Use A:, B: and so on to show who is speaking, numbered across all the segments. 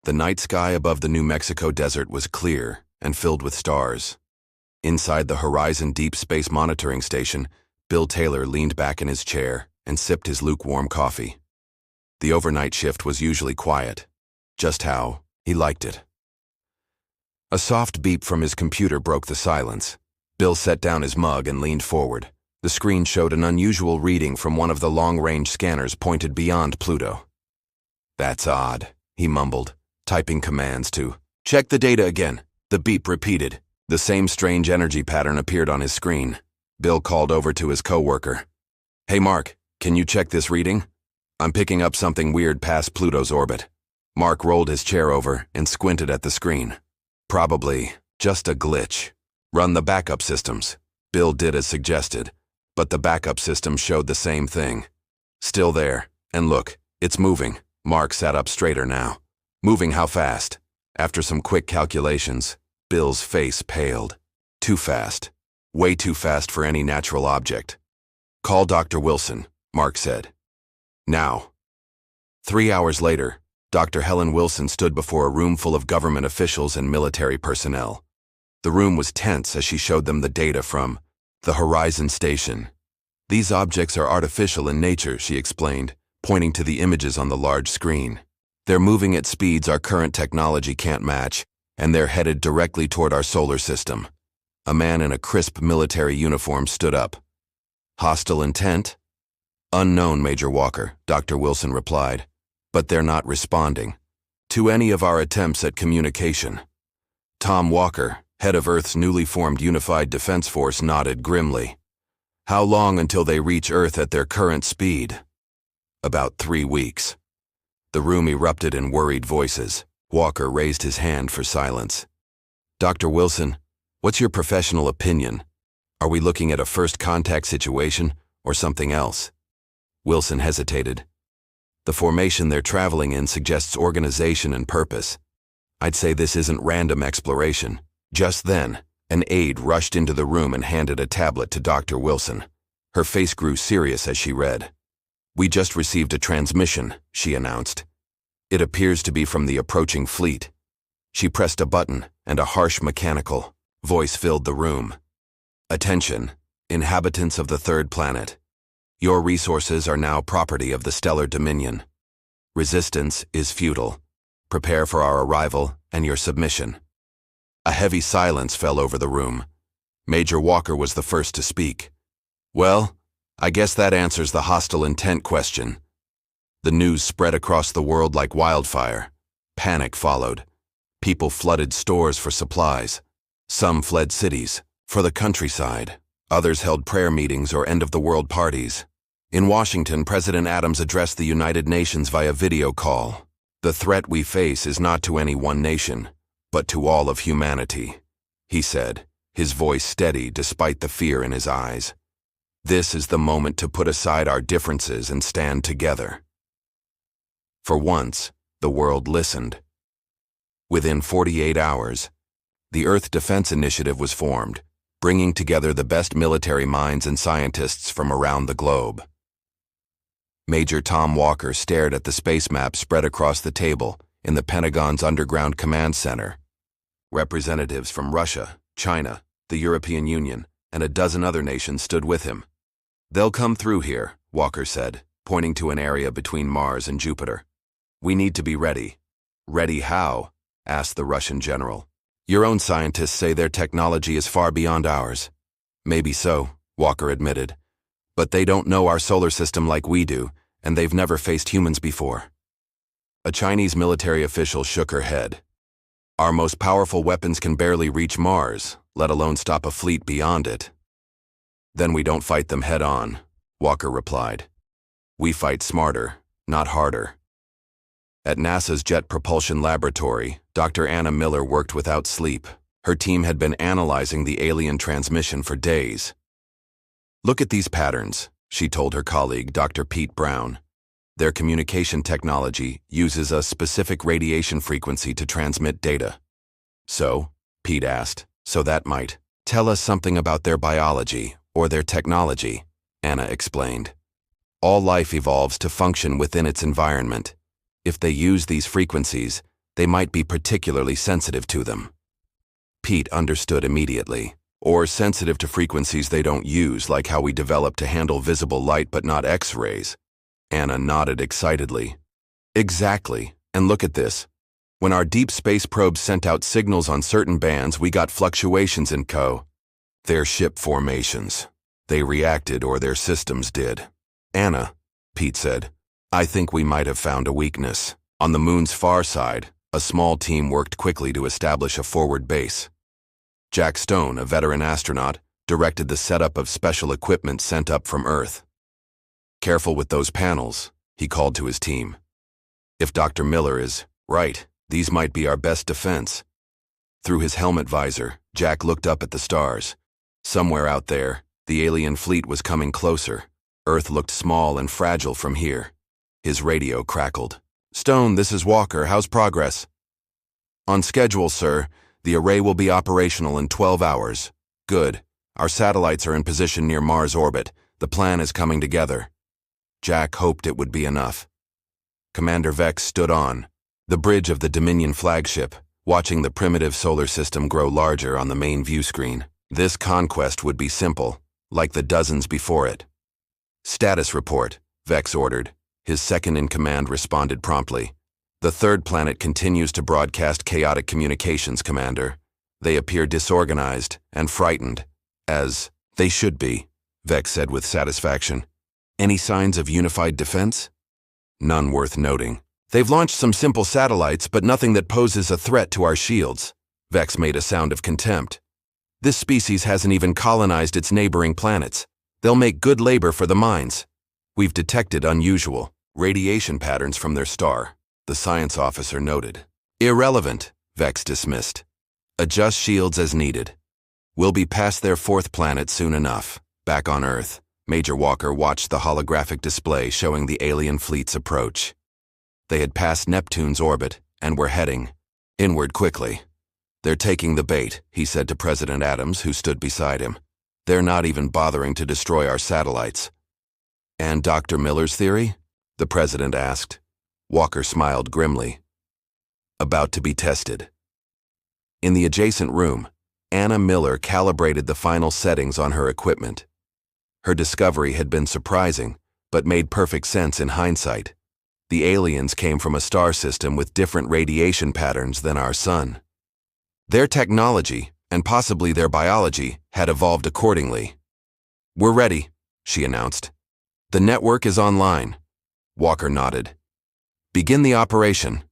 A: The night sky above the New Mexico desert was clear and filled with stars. Inside the Horizon Deep Space Monitoring Station, Bill Taylor leaned back in his chair and sipped his lukewarm coffee. The overnight shift was usually quiet, just how he liked it. A soft beep from his computer broke the silence. Bill set down his mug and leaned forward. The screen showed an unusual reading from one of the long-range scanners pointed beyond Pluto. "That's odd," he mumbled, typing commands to check the data again. The beep repeated. The same strange energy pattern appeared on his screen. Bill called over to his coworker. "Hey Mark, can you check this reading? I'm picking up something weird past Pluto's orbit." Mark rolled his chair over and squinted at the screen. "Probably just a glitch. Run the backup systems." Bill did as suggested, but the backup system showed the same thing. "Still there, and look, it's moving." Mark sat up straighter now. "Moving how fast?" After some quick calculations, Bill's face paled. "Too fast. Way too fast for any natural object." "Call Dr. Wilson," Mark said. "Now." 3 hours later, Dr. Helen Wilson stood before a room full of government officials and military personnel. The room was tense as she showed them the data from the Horizon Station. "These objects are artificial in nature," she explained, pointing to the images on the large screen. "They're moving at speeds our current technology can't match, and they're headed directly toward our solar system." A man in a crisp military uniform stood up. "Hostile intent?" "Unknown, Major Walker," Dr. Wilson replied. "But they're not responding to any of our attempts at communication." Tom Walker, head of Earth's newly formed Unified Defense Force, nodded grimly. "How long until they reach Earth at their current speed?" "About 3 weeks." The room erupted in worried voices. Walker raised his hand for silence. "Dr. Wilson, what's your professional opinion? Are we looking at a first contact situation or something else?" Wilson hesitated. "The formation they're traveling in suggests organization and purpose. I'd say this isn't random exploration." Just then, an aide rushed into the room and handed a tablet to Dr. Wilson. Her face grew serious as she read. "We just received a transmission," she announced. "It appears to be from the approaching fleet." She pressed a button, and a harsh mechanical voice filled the room. "Attention, inhabitants of the third planet. Your resources are now property of the Stellar Dominion. Resistance is futile. Prepare for our arrival and your submission." A heavy silence fell over the room. Major Walker was the first to speak. "Well, I guess that answers the hostile intent question." The news spread across the world like wildfire. Panic followed. People flooded stores for supplies. Some fled cities, for the countryside. Others held prayer meetings or end-of-the-world parties. In Washington, President Adams addressed the United Nations via video call. "The threat we face is not to any one nation, but to all of humanity," he said, his voice steady despite the fear in his eyes. "This is the moment to put aside our differences and stand together." For once, the world listened. Within 48 hours, the Earth Defense Initiative was formed, bringing together the best military minds and scientists from around the globe. Major Tom Walker stared at the space map spread across the table in the Pentagon's underground command center. Representatives from Russia, China, the European Union, and a dozen other nations stood with him. "They'll come through here," Walker said, pointing to an area between Mars and Jupiter. "We need to be ready." "Ready how?" asked the Russian general. "Your own scientists say their technology is far beyond ours." "Maybe so," Walker admitted. "But they don't know our solar system like we do, and they've never faced humans before." A Chinese military official shook her head. "Our most powerful weapons can barely reach Mars, let alone stop a fleet beyond it." "Then we don't fight them head-on," Walker replied. "We fight smarter, not harder." At NASA's Jet Propulsion Laboratory, Dr. Anna Miller worked without sleep. Her team had been analyzing the alien transmission for days. "Look at these patterns," she told her colleague, Dr. Pete Brown. "Their communication technology uses a specific radiation frequency to transmit data." "So?" Pete asked. "So that might tell us something about their biology or their technology," Anna explained. "All life evolves to function within its environment. If they use these frequencies, They might be particularly sensitive to them. Pete understood immediately. Or sensitive to frequencies they don't use, like how we developed to handle visible light but not X-rays. Anna nodded excitedly. Exactly, and look at this. When our deep space probes sent out signals on certain bands, we got fluctuations in their ship formations. They reacted, or their systems did. Anna, Pete said, I think we might have found a weakness. On the moon's far side, a small team worked quickly to establish a forward base. Jack Stone, a veteran astronaut, directed the setup of special equipment sent up from Earth. Careful with those panels, he called to his team. If Dr. Miller is right, these might be our best defense. Through his helmet visor, Jack looked up at the stars. Somewhere out there, the alien fleet was coming closer. Earth looked small and fragile from here. His radio crackled. Stone, this is Walker. How's progress? On schedule, sir. The array will be operational in 12 hours. Good. Our satellites are in position near Mars orbit. The plan is coming together. Jack hoped it would be enough. Commander Vex stood on the bridge of the Dominion flagship, watching the primitive solar system grow larger on the main view screen. This conquest would be simple, like the dozens before it. Status report, Vex ordered. His second-in-command responded promptly. The third planet continues to broadcast chaotic communications, Commander. They appear disorganized and frightened, as they should be, Vex said with satisfaction. Any signs of unified defense? None worth noting. They've launched some simple satellites, but nothing that poses a threat to our shields. Vex made a sound of contempt. This species hasn't even colonized its neighboring planets. They'll make good labor for the mines. We've detected unusual radiation patterns from their star, the science officer noted. Irrelevant, Vex dismissed. Adjust shields as needed. We'll be past their fourth planet soon enough. Back on Earth, Major Walker watched the holographic display showing the alien fleet's approach. They had passed Neptune's orbit and were heading inward quickly. They're taking the bait, he said to President Adams, who stood beside him. They're not even bothering to destroy our satellites. And Dr. Miller's theory? The president asked. Walker smiled grimly. About to be tested. In the adjacent room, Anna Miller calibrated the final settings on her equipment. Her discovery had been surprising, but made perfect sense in hindsight. The aliens came from a star system with different radiation patterns than our sun. Their technology, and possibly their biology, had evolved accordingly. We're ready, she announced. The network is online. Walker nodded. Begin the operation.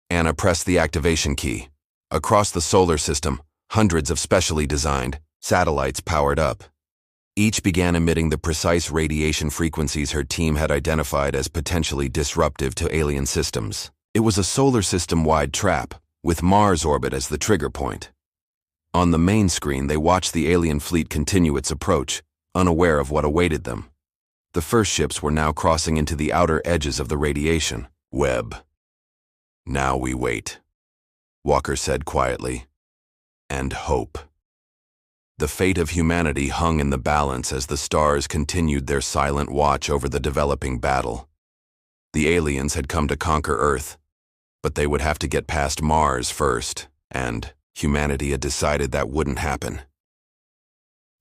A: Anna pressed the activation key. Across the solar system, hundreds of specially designed satellites powered up. Each began emitting the precise radiation frequencies her team had identified as potentially disruptive to alien systems. It was a solar system-wide trap, with Mars orbit as the trigger point. On the main screen, they watched the alien fleet continue its approach, unaware of what awaited them. The first ships were now crossing into the outer edges of the radiation web. Now we wait, Walker said quietly, and hope. The fate of humanity hung in the balance as the stars continued their silent watch over the developing battle. The aliens had come to conquer Earth, but they would have to get past Mars first, and humanity had decided that wouldn't happen.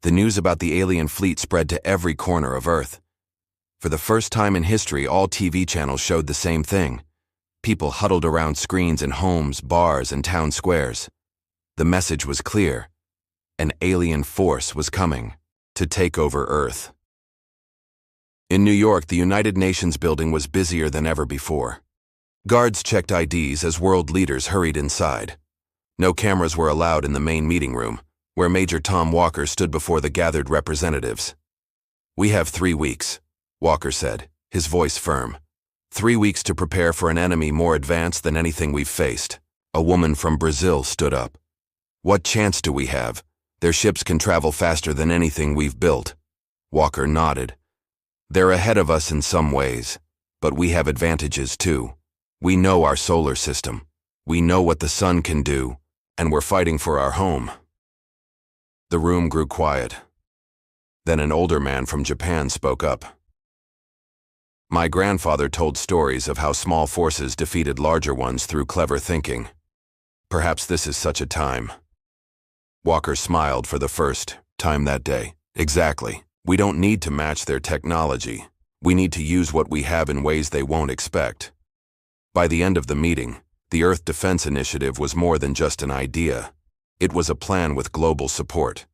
A: The news about the alien fleet spread to every corner of Earth. For the first time in history, all TV channels showed the same thing. People huddled around screens in homes, bars, and town squares. The message was clear. An alien force was coming to take over Earth. In New York, the United Nations building was busier than ever before. Guards checked IDs as world leaders hurried inside. No cameras were allowed in the main meeting room, where Major Tom Walker stood before the gathered representatives. We have 3 weeks, Walker said, his voice firm. 3 weeks to prepare for an enemy more advanced than anything we've faced. A woman from Brazil stood up. What chance do we have? Their ships can travel faster than anything we've built. Walker nodded. They're ahead of us in some ways, but we have advantages too. We know our solar system. We know what the sun can do, and we're fighting for our home. The room grew quiet. Then an older man from Japan spoke up. My grandfather told stories of how small forces defeated larger ones through clever thinking. Perhaps this is such a time. Walker smiled for the first time that day. Exactly. We don't need to match their technology. We need to use what we have in ways they won't expect. By the end of the meeting, the Earth Defense Initiative was more than just an idea. It was a plan with global support.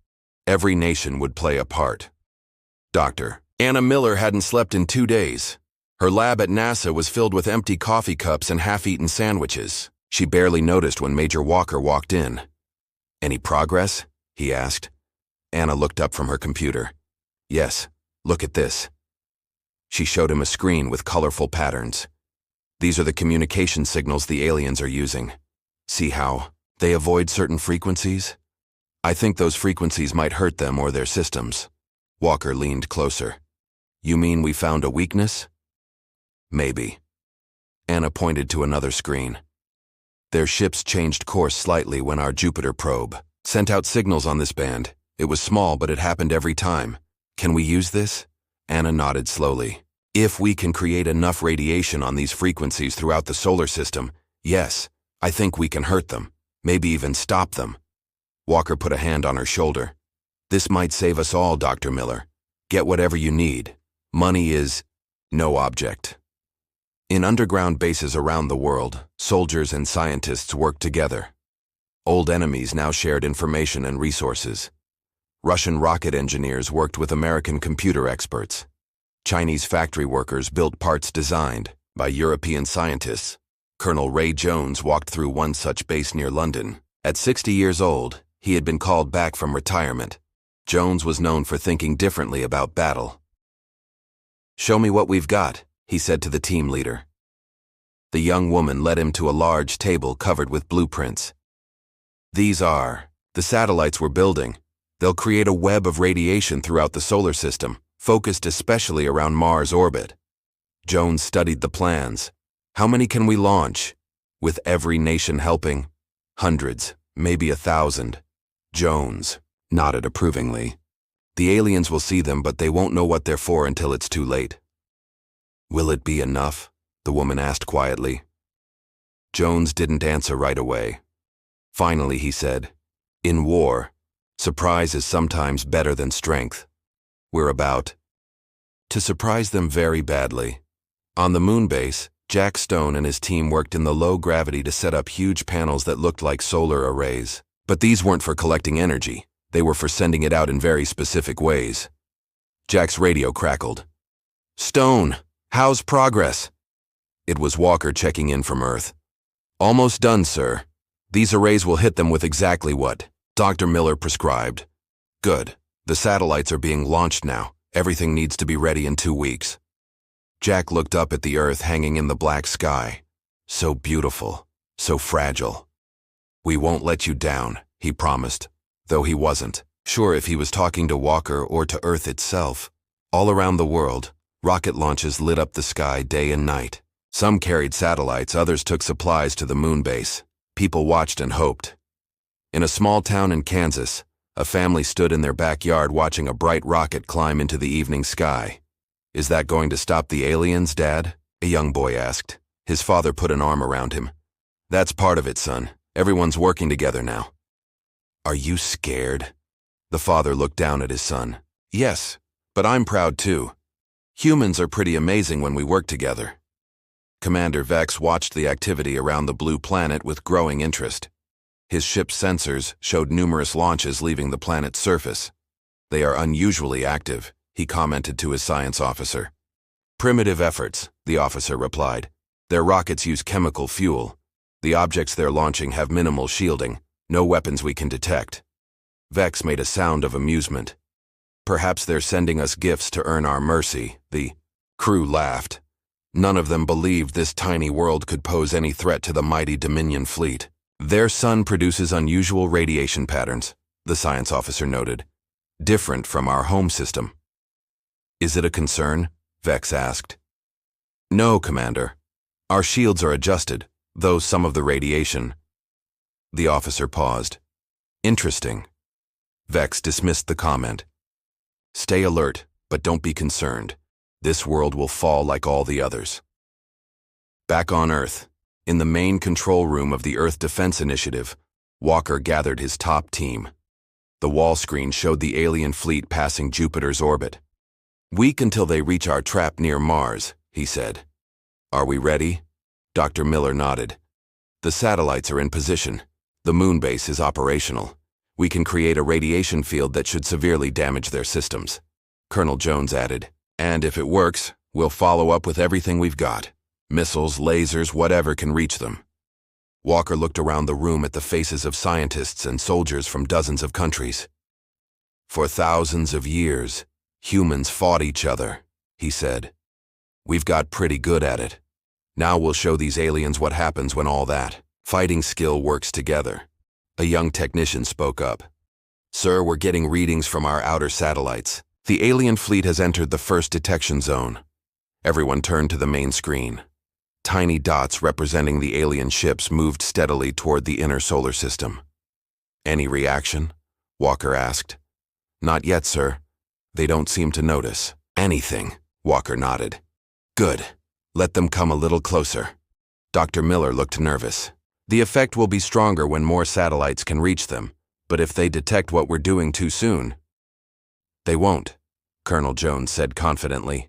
A: Every nation would play a part. Dr. Anna Miller hadn't slept in 2 days. Her lab at NASA was filled with empty coffee cups and half-eaten sandwiches. She barely noticed when Major Walker walked in. "Any progress?" he asked. Anna looked up from her computer. "Yes, look at this." She showed him a screen with colorful patterns. "These are the communication signals the aliens are using. See how they avoid certain frequencies? I think those frequencies might hurt them or their systems." Walker leaned closer. "You mean we found a weakness?" "Maybe." Anna pointed to another screen. "Their ships changed course slightly when our Jupiter probe sent out signals on this band. It was small, but it happened every time. Can we use this?" Anna nodded slowly. "If we can create enough radiation on these frequencies throughout the solar system, yes, I think we can hurt them, maybe even stop them." Walker put a hand on her shoulder. "This might save us all, Dr. Miller. Get whatever you need. Money is no object." In underground bases around the world, soldiers and scientists worked together. Old enemies now shared information and resources. Russian rocket engineers worked with American computer experts. Chinese factory workers built parts designed by European scientists. Colonel Ray Jones walked through one such base near London. At 60 years old, he had been called back from retirement. Jones was known for thinking differently about battle. "Show me what we've got," he said to the team leader. The young woman led him to a large table covered with blueprints. "These are the satellites we're building. They'll create a web of radiation throughout the solar system, focused especially around Mars' orbit." Jones studied the plans. "How many can we launch? With every nation helping?" "Hundreds, maybe 1,000. Jones nodded approvingly. "The aliens will see them, but they won't know what they're for until it's too late." "Will it be enough?" the woman asked quietly. Jones didn't answer right away. Finally, he said, "In war, surprise is sometimes better than strength. We're about to surprise them very badly." On the moon base, Jack Stone and his team worked in the low gravity to set up huge panels that looked like solar arrays. But these weren't for collecting energy. They were for sending it out in very specific ways. Jack's radio crackled. "Stone, how's progress?" It was Walker checking in from Earth. "Almost done, sir. These arrays will hit them with exactly what Dr. Miller prescribed." "Good. The satellites are being launched now. Everything needs to be ready in 2 weeks." Jack looked up at the Earth hanging in the black sky. So beautiful, so fragile. "We won't let you down," he promised, though he wasn't sure if he was talking to Walker or to Earth itself. All around the world, rocket launches lit up the sky day and night. Some carried satellites, others took supplies to the moon base. People watched and hoped. In a small town in Kansas, a family stood in their backyard watching a bright rocket climb into the evening sky. "Is that going to stop the aliens, Dad?" a young boy asked. His father put an arm around him. "That's part of it, son. Everyone's working together now." "Are you scared?" The father looked down at his son. "Yes, but I'm proud too. Humans are pretty amazing when we work together." Commander Vex watched the activity around the blue planet with growing interest. His ship's sensors showed numerous launches leaving the planet's surface. "They are unusually active," he commented to his science officer. "Primitive efforts," the officer replied. "Their rockets use chemical fuel. The objects they're launching have minimal shielding, no weapons we can detect." Vex made a sound of amusement. "Perhaps they're sending us gifts to earn our mercy," the crew laughed. None of them believed this tiny world could pose any threat to the mighty Dominion fleet. "Their sun produces unusual radiation patterns," the science officer noted. "Different from our home system." "Is it a concern?" Vex asked. "No, Commander. Our shields are adjusted, though some of the radiation—" The officer paused. "Interesting." Vex dismissed the comment. "Stay alert, but don't be concerned. This world will fall like all the others. Back on Earth, in the main control room of the Earth Defense Initiative, Walker gathered his top team. The wall screen showed the alien fleet passing Jupiter's orbit. "Weak until they reach our trap near Mars," he said. "Are we ready?" Dr. Miller nodded. "The satellites are in position. The moon base is operational. We can create a radiation field that should severely damage their systems." Colonel Jones added, "And if it works, we'll follow up with everything we've got. Missiles, lasers, whatever can reach them." Walker looked around the room at the faces of scientists and soldiers from dozens of countries. "For thousands of years, humans fought each other," he said. "We've got pretty good at it. Now we'll show these aliens what happens when all that fighting skill works together." A young technician spoke up. "Sir, we're getting readings from our outer satellites. The alien fleet has entered the first detection zone." Everyone turned to the main screen. Tiny dots representing the alien ships moved steadily toward the inner solar system. "Any reaction?" Walker asked. "Not yet, sir. They don't seem to notice." "Anything," Walker nodded. "Good. Let them come a little closer." Dr. Miller looked nervous. "The effect will be stronger when more satellites can reach them, but if they detect what we're doing too soon—" "They won't," Colonel Jones said confidently.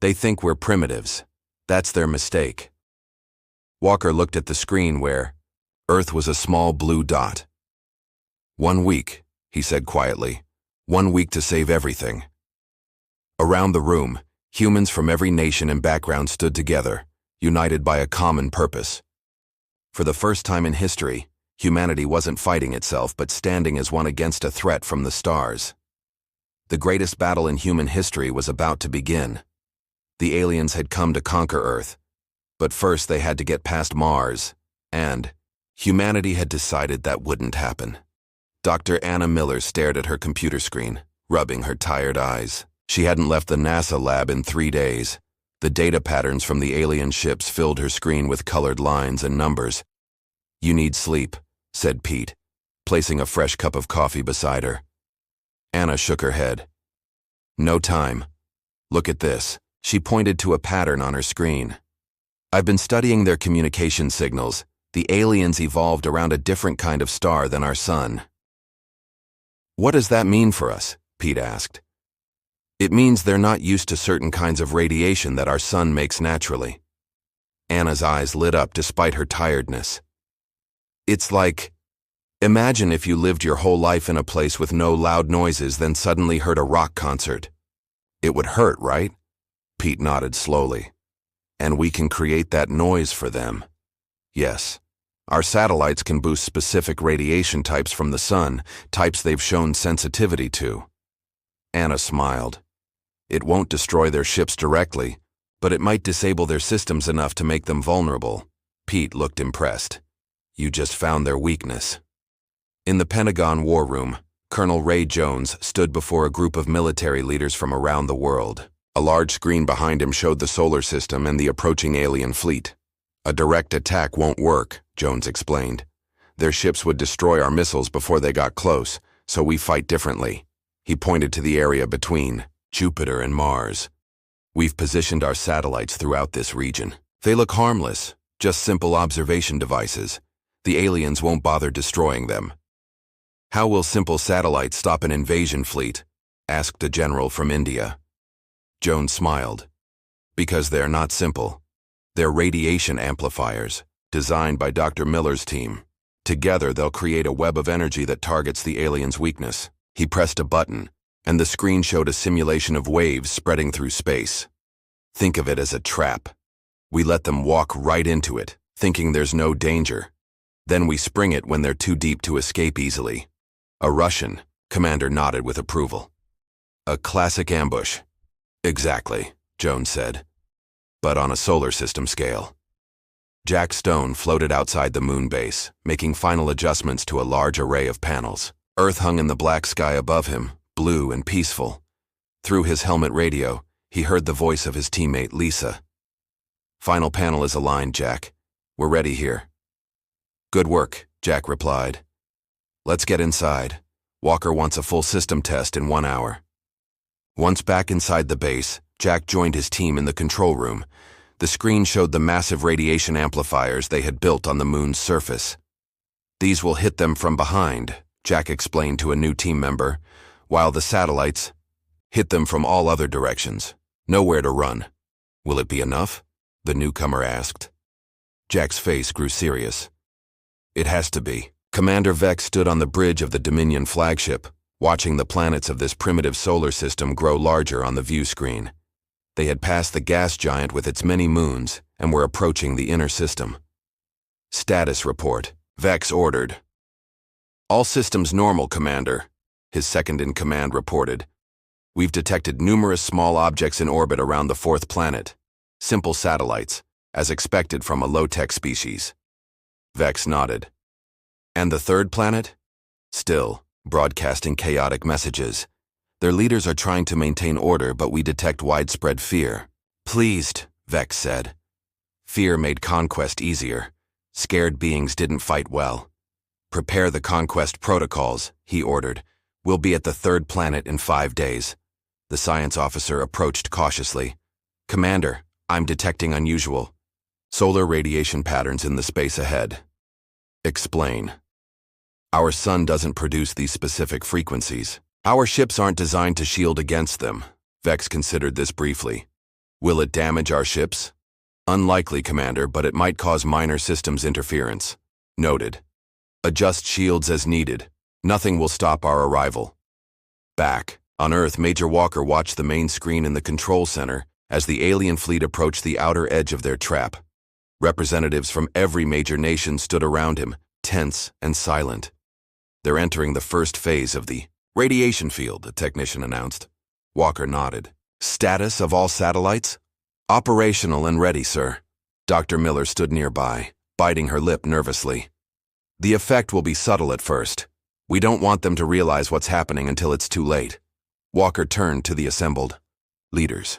A: "They think we're primitives. That's their mistake." Walker looked at the screen where Earth was a small blue dot. "1 week," he said quietly. "1 week to save everything." Around the room, humans from every nation and background stood together, united by a common purpose. For the first time in history, humanity wasn't fighting itself but standing as one against a threat from the stars. The greatest battle in human history was about to begin. The aliens had come to conquer Earth, but first they had to get past Mars, and humanity had decided that wouldn't happen. Dr. Anna Miller stared at her computer screen, rubbing her tired eyes. She hadn't left the NASA lab in 3 days. The data patterns from the alien ships filled her screen with colored lines and numbers. "You need sleep," said Pete, placing a fresh cup of coffee beside her. Anna shook her head. "No time. Look at this." She pointed to a pattern on her screen. "I've been studying their communication signals. The aliens evolved around a different kind of star than our sun." "What does that mean for us?" Pete asked. "It means they're not used to certain kinds of radiation that our sun makes naturally." Anna's eyes lit up despite her tiredness. "It's like, imagine if you lived your whole life in a place with no loud noises, then suddenly heard a rock concert. It would hurt, right?" Pete nodded slowly. "And we can create that noise for them." "Yes. Our satellites can boost specific radiation types from the sun, types they've shown sensitivity to." Anna smiled. "It won't destroy their ships directly, but it might disable their systems enough to make them vulnerable." Pete looked impressed. "You just found their weakness." In the Pentagon War Room, Colonel Ray Jones stood before a group of military leaders from around the world. A large screen behind him showed the solar system and the approaching alien fleet. "A direct attack won't work," Jones explained. "Their ships would destroy our missiles before they got close, so we fight differently." He pointed to the area between Jupiter and Mars. "We've positioned our satellites throughout this region. They look harmless, just simple observation devices. The aliens won't bother destroying them." "How will simple satellites stop an invasion fleet?" asked a general from India. Jones smiled. "Because they're not simple. They're radiation amplifiers, designed by Dr. Miller's team. Together, they'll create a web of energy that targets the alien's weakness." He pressed a button, and the screen showed a simulation of waves spreading through space. "Think of it as a trap. We let them walk right into it, thinking there's no danger. Then we spring it when they're too deep to escape easily." "A Russian," Commander nodded with approval. "A classic ambush." "Exactly," Jones said. "But on a solar system scale." Jack Stone floated outside the moon base, making final adjustments to a large array of panels. Earth hung in the black sky above him, blue and peaceful. Through his helmet radio, he heard the voice of his teammate Lisa. "Final panel is aligned, Jack. We're ready here." "Good work," Jack replied. "Let's get inside. Walker wants a full system test in 1 hour." Once back inside the base, Jack joined his team in the control room. The screen showed the massive radiation amplifiers they had built on the moon's surface. "These will hit them from behind," Jack explained to a new team member, "while the satellites hit them from all other directions. Nowhere to run." "Will it be enough?" the newcomer asked. Jack's face grew serious. "It has to be." Commander Vex stood on the bridge of the Dominion flagship, watching the planets of this primitive solar system grow larger on the view screen. They had passed the gas giant with its many moons and were approaching the inner system. "Status report," Vex ordered. "All systems normal, Commander," his second-in-command reported. "We've detected numerous small objects in orbit around the fourth planet. Simple satellites, as expected from a low-tech species." Vex nodded. "And the third planet?" "Still, broadcasting chaotic messages. Their leaders are trying to maintain order, but we detect widespread fear." "Pleased," Vex said. Fear made conquest easier. Scared beings didn't fight well. "Prepare the conquest protocols," he ordered. "We'll be at the third planet in 5 days." The science officer approached cautiously. "Commander, I'm detecting unusual solar radiation patterns in the space ahead." "Explain." "Our sun doesn't produce these specific frequencies. Our ships aren't designed to shield against them." Vex considered this briefly. "Will it damage our ships?" "Unlikely, Commander, but it might cause minor systems interference." "Noted. Adjust shields as needed. Nothing will stop our arrival." Back on Earth, Major Walker watched the main screen in the control center as the alien fleet approached the outer edge of their trap. Representatives from every major nation stood around him, tense and silent. "They're entering the first phase of the radiation field," the technician announced. Walker nodded. "Status of all satellites?" "Operational and ready, sir." Dr. Miller stood nearby, biting her lip nervously. "The effect will be subtle at first. We don't want them to realize what's happening until it's too late." Walker turned to the assembled leaders.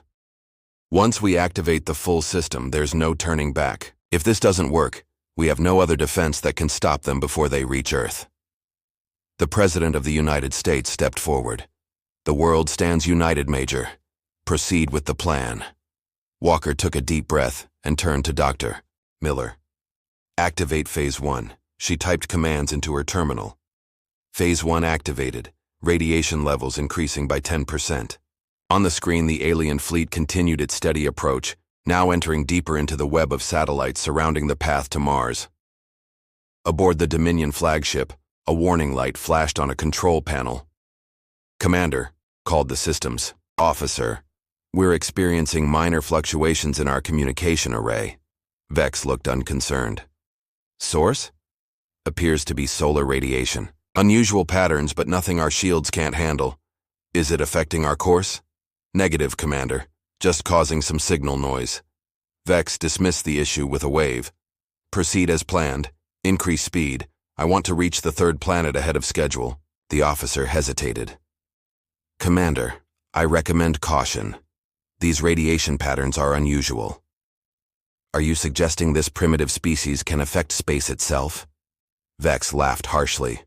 A: "Once we activate the full system, there's no turning back. If this doesn't work, we have no other defense that can stop them before they reach Earth." The President of the United States stepped forward. "The world stands united, Major. Proceed with the plan." Walker took a deep breath and turned to Dr. Miller. "Activate Phase 1. She typed commands into her terminal. Phase 1 activated, radiation levels increasing by 10%. On the screen, the alien fleet continued its steady approach, now entering deeper into the web of satellites surrounding the path to Mars. Aboard the Dominion flagship, a warning light flashed on a control panel. "Commander," called the systems officer, "we're experiencing minor fluctuations in our communication array." Vex looked unconcerned. "Source?" "Appears to be solar radiation. Unusual patterns, but nothing our shields can't handle." "Is it affecting our course?" "Negative, Commander. Just causing some signal noise." Vex dismissed the issue with a wave. "Proceed as planned. Increase speed. I want to reach the third planet ahead of schedule." The officer hesitated. "Commander, I recommend caution. These radiation patterns are unusual." "Are you suggesting this primitive species can affect space itself?" Vex laughed harshly.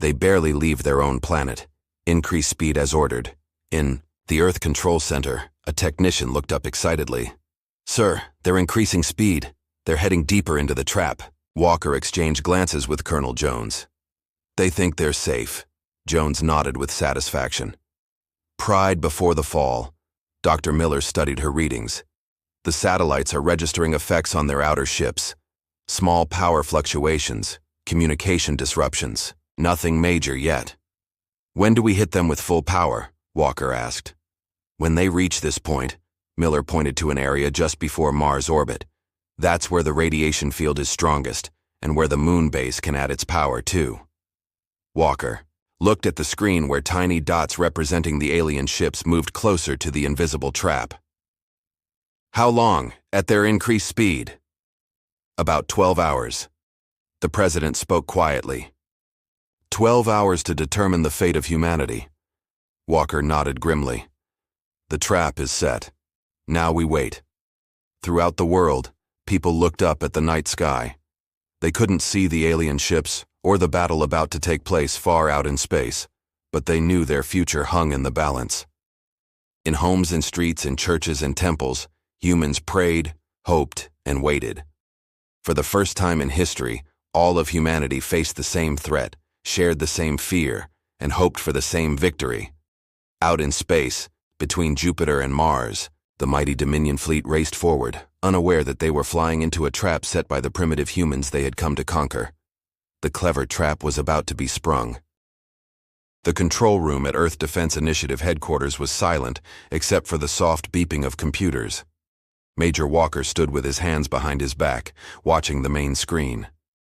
A: "They barely leave their own planet. Increase speed as ordered." In the Earth Control Center, a technician looked up excitedly. "Sir, they're increasing speed. They're heading deeper into the trap." Walker exchanged glances with Colonel Jones. "They think they're safe." Jones nodded with satisfaction. "Pride before the fall." Dr. Miller studied her readings. "The satellites are registering effects on their outer ships. Small power fluctuations, communication disruptions. Nothing major yet." "When do we hit them with full power?" Walker asked. "When they reach this point," Miller pointed to an area just before Mars orbit. "That's where the radiation field is strongest, and where the moon base can add its power too." Walker looked at the screen where tiny dots representing the alien ships moved closer to the invisible trap. "How long, at their increased speed?" "About 12 hours. The President spoke quietly. 12 hours to determine the fate of humanity." Walker nodded grimly. "The trap is set. Now we wait." Throughout the world, people looked up at the night sky. They couldn't see the alien ships or the battle about to take place far out in space, but they knew their future hung in the balance. In homes and streets, in churches and temples, humans prayed, hoped, and waited. For the first time in history, all of humanity faced the same threat, shared the same fear, and hoped for the same victory. Out in space, between Jupiter and Mars, the mighty Dominion fleet raced forward, unaware that they were flying into a trap set by the primitive humans they had come to conquer. The clever trap was about to be sprung. The control room at Earth Defense Initiative headquarters was silent, except for the soft beeping of computers. Major Walker stood with his hands behind his back, watching the main screen.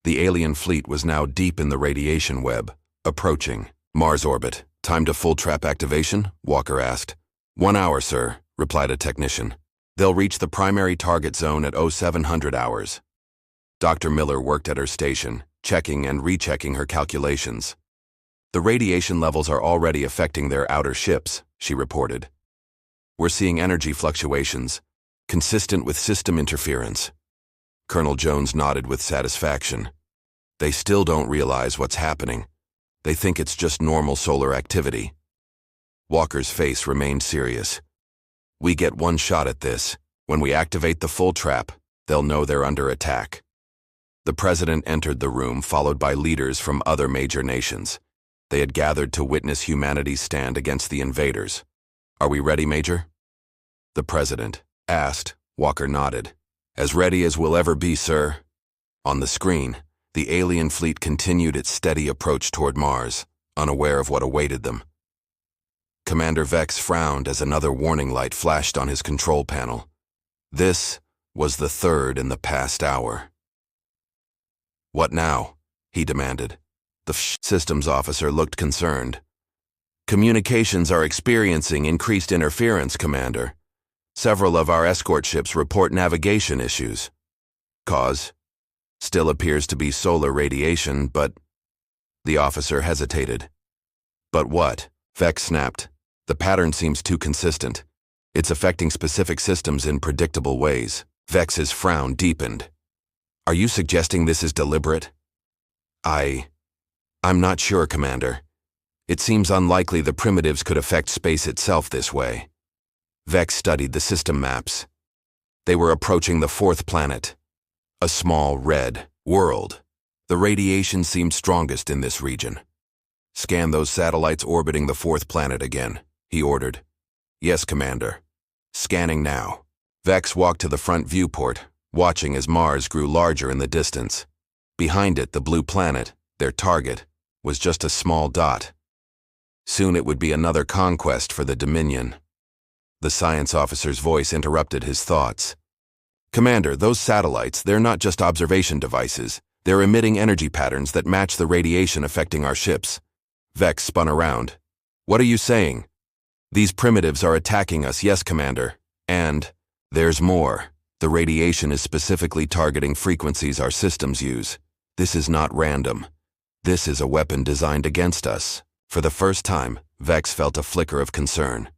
A: The alien fleet was now deep in the radiation web, approaching. Mars orbit. Time to full trap activation? Walker asked. 1 hour, sir, replied a technician. They'll reach the primary target zone at 0700 hours. Dr. Miller worked at her station, checking and rechecking her calculations. The radiation levels are already affecting their outer ships, she reported. We're seeing energy fluctuations, consistent with system interference. Colonel Jones nodded with satisfaction. They still don't realize what's happening. They think it's just normal solar activity. Walker's face remained serious. We get one shot at this. When we activate the full trap, they'll know they're under attack. The president entered the room, followed by leaders from other major nations. They had gathered to witness humanity's stand against the invaders. Are we ready, Major? The president asked. Walker nodded. As ready as we'll ever be, sir. On the screen, the alien fleet continued its steady approach toward Mars, unaware of what awaited them. Commander Vex frowned as another warning light flashed on his control panel. This was the third in the past hour. What now? He demanded. The systems officer looked concerned. Communications are experiencing increased interference, Commander. Several of our escort ships report navigation issues. Cause? Still appears to be solar radiation, but... The officer hesitated. But what? Vex snapped. The pattern seems too consistent. It's affecting specific systems in predictable ways. Vex's frown deepened. Are you suggesting this is deliberate? I'm not sure, Commander. It seems unlikely the primitives could affect space itself this way. Vex studied the system maps. They were approaching the fourth planet. A small red world. The radiation seemed strongest in this region. Scan those satellites orbiting the fourth planet again, he ordered. Yes, Commander. Scanning now. Vex walked to the front viewport, watching as Mars grew larger in the distance. Behind it, the blue planet, their target, was just a small dot. Soon it would be another conquest for the Dominion. The science officer's voice interrupted his thoughts. Commander, those satellites, they're not just observation devices. They're emitting energy patterns that match the radiation affecting our ships. Vex spun around. What are you saying? These primitives are attacking us, yes, Commander. And there's more. The radiation is specifically targeting frequencies our systems use. This is not random. This is a weapon designed against us. For the first time, Vex felt a flicker of concern.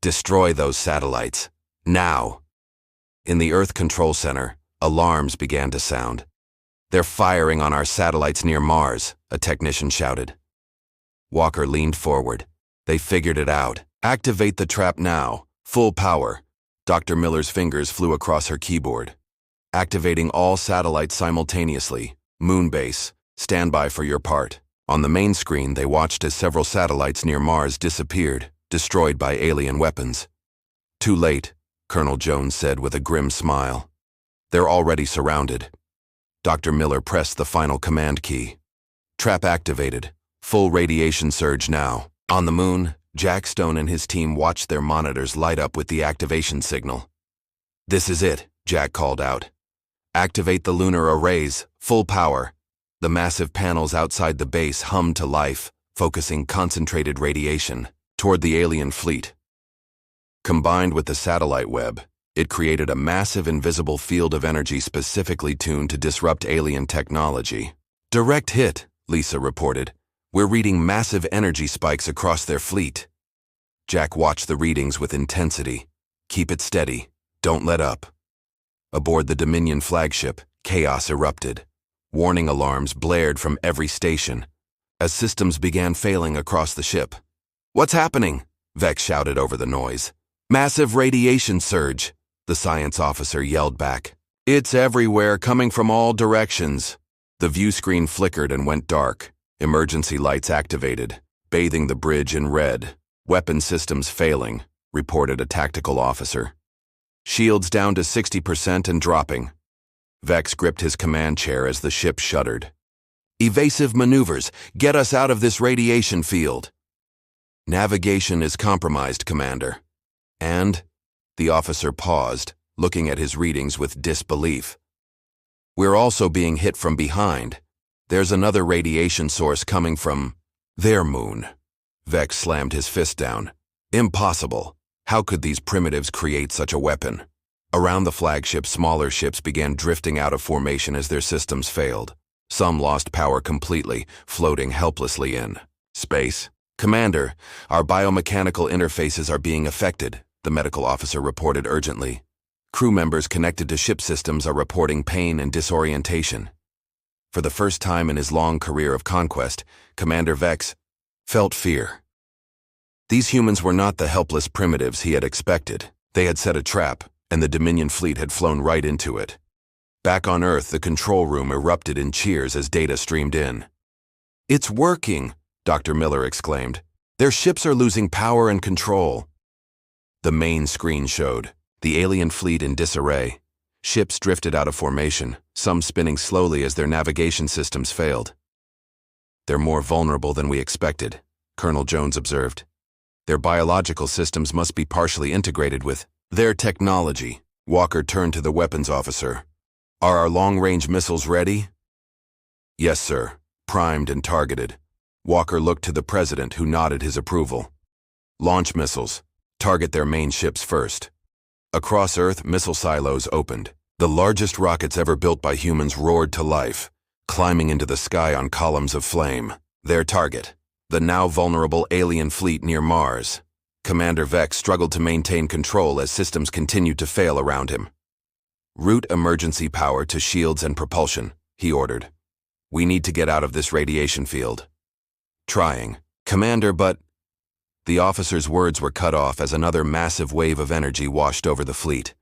A: Destroy those satellites. Now! In the Earth Control Center, alarms began to sound. They're firing on our satellites near Mars, a technician shouted. Walker leaned forward. They figured it out. Activate the trap now. Full power. Dr. Miller's fingers flew across her keyboard. Activating all satellites simultaneously. Moonbase, stand by for your part. On the main screen, they watched as several satellites near Mars disappeared, destroyed by alien weapons. Too late, Colonel Jones said with a grim smile. They're already surrounded. Dr. Miller pressed the final command key. Trap activated. Full radiation surge now. On the moon, Jack Stone and his team watched their monitors light up with the activation signal. This is it, Jack called out. Activate the lunar arrays, full power. The massive panels outside the base hummed to life, focusing concentrated radiation toward the alien fleet. Combined with the satellite web, it created a massive invisible field of energy specifically tuned to disrupt alien technology. Direct hit, Lisa reported. We're reading massive energy spikes across their fleet. Jack watched the readings with intensity. Keep it steady. Don't let up. Aboard the Dominion flagship, chaos erupted. Warning alarms blared from every station as systems began failing across the ship. What's happening? Vex shouted over the noise. Massive radiation surge, the science officer yelled back. It's everywhere, coming from all directions. The view screen flickered and went dark. Emergency lights activated, bathing the bridge in red. Weapon systems failing, reported a tactical officer. Shields down to 60% and dropping. Vex gripped his command chair as the ship shuddered. Evasive maneuvers, get us out of this radiation field. Navigation is compromised, Commander. And? The officer paused, looking at his readings with disbelief. We're also being hit from behind. There's another radiation source coming from their moon. Vex slammed his fist down. Impossible. How could these primitives create such a weapon? Around the flagship, smaller ships began drifting out of formation as their systems failed. Some lost power completely, floating helplessly in space. Commander, our biomechanical interfaces are being affected, the medical officer reported urgently. Crew members connected to ship systems are reporting pain and disorientation. For the first time in his long career of conquest, Commander Vex felt fear. These humans were not the helpless primitives he had expected. They had set a trap, and the Dominion fleet had flown right into it. Back on Earth, the control room erupted in cheers as data streamed in. It's working, Dr. Miller exclaimed. Their ships are losing power and control. The main screen showed the alien fleet in disarray. Ships drifted out of formation, some spinning slowly as their navigation systems failed. They're more vulnerable than we expected, Colonel Jones observed. Their biological systems must be partially integrated with their technology. Walker turned to the weapons officer. Are our long-range missiles ready? Yes, sir. Primed and targeted. Walker looked to the president, who nodded his approval. Launch missiles. Target their main ships first. Across Earth, missile silos opened. The largest rockets ever built by humans roared to life, climbing into the sky on columns of flame. Their target, the now vulnerable alien fleet near Mars. Commander Vex struggled to maintain control as systems continued to fail around him. Route emergency power to shields and propulsion, he ordered. We need to get out of this radiation field. Trying. Commander, but... The officer's words were cut off as another massive wave of energy washed over the fleet.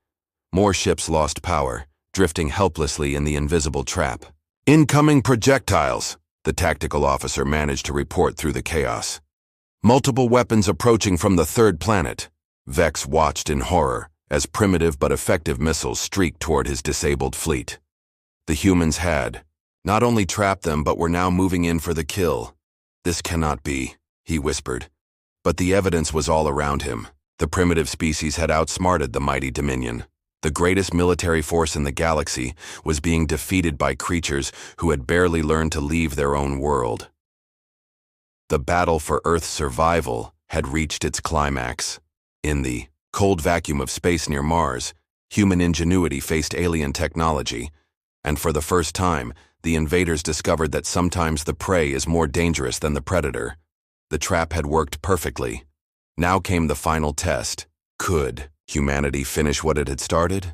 A: More ships lost power, drifting helplessly in the invisible trap. Incoming projectiles, the tactical officer managed to report through the chaos. Multiple weapons approaching from the third planet. Vex watched in horror as primitive but effective missiles streaked toward his disabled fleet. The humans had not only trapped them but were now moving in for the kill. This cannot be, he whispered. But the evidence was all around him. The primitive species had outsmarted the mighty Dominion. The greatest military force in the galaxy was being defeated by creatures who had barely learned to leave their own world. The battle for Earth's survival had reached its climax. In the cold vacuum of space near Mars, human ingenuity faced alien technology, and for the first time, the invaders discovered that sometimes the prey is more dangerous than the predator. The trap had worked perfectly. Now came the final test. Could humanity finish what it had started?